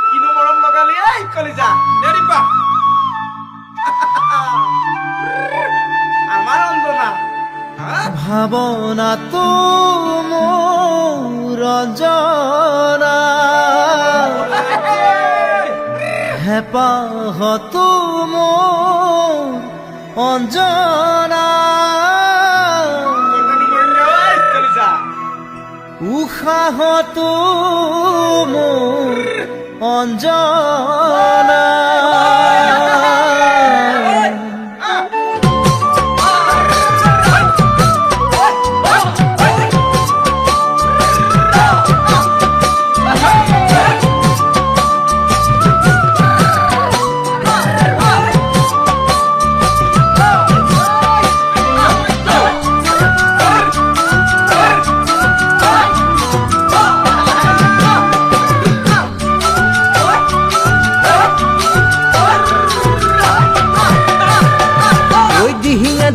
কিনো মৰম লগালি এই কলিজা নেৰিবা আমাৰ অঞ্জনা ভাৱনাটো মোৰ ৰঞ্জনা হেঁপাহতো মোৰ অঞ্জনা উশাহতো মোৰ অঞ্জনা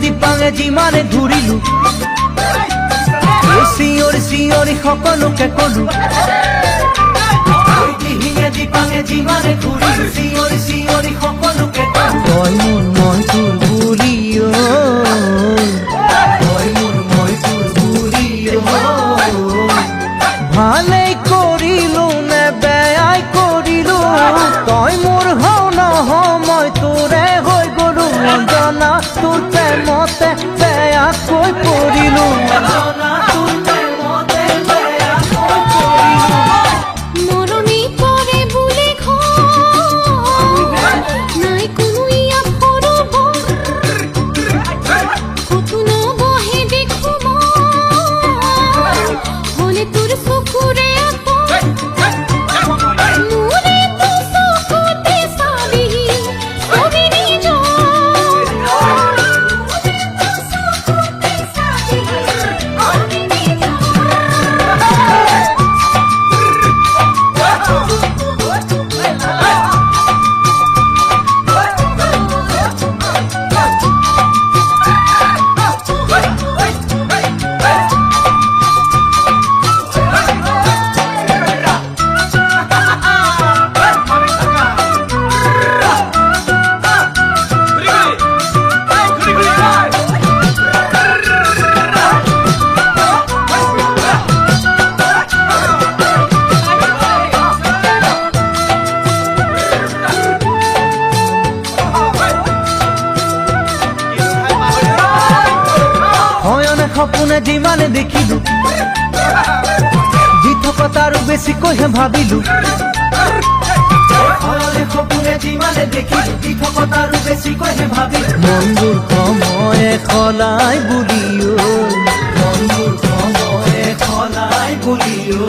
দিপাঙে যিমানে ঘূৰিলো চিঞৰি চিঞৰি সকলোকে কলো দিহিঙে দিপাঙে যিমানে ঘূৰিলো চিঞৰি চিঞৰি সকলোকে কলো তই মোৰ মই তোৰ বুলি তই মোৰ মই তোৰ বুলি ভালেই কৰিলো নে বেয়াই কৰিলো তই মোৰ হও নহও মই তোৰে হৈ গলো অঞ্জনা তোৰ প্ৰেমতে বেয়াকৈ পৰিলো অঞ্জনা তোৰ প্ৰেমতে বেয়াকৈ পৰিলো মৰমে কৰে বুলি নাই কোনো ইয়াত সৰব সপোন বহে দেখো হলে তোৰ চকুৰে মোৰে তো চকুতে চাবি ছবি নিজৰ সপোনে যিমানে দেখিলো যি থকা তাৰো বেছিকৈহে ভাবিলো সপোনে যিমানে দেখিলো যি থকা তাৰো বেছিকৈহে ভাবিলো মনবোৰ সময়ে সলাই বুলিও মনবোৰ সময়ে সলাই বুলিও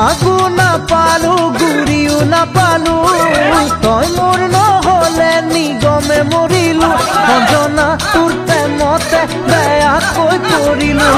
আগো নাপালো গুৰিও নাপালো তই মোৰ নহলে নিগমে মৰিলো অঞ্জনা তোৰ প্ৰেমতে বেয়াকৈ পৰিলো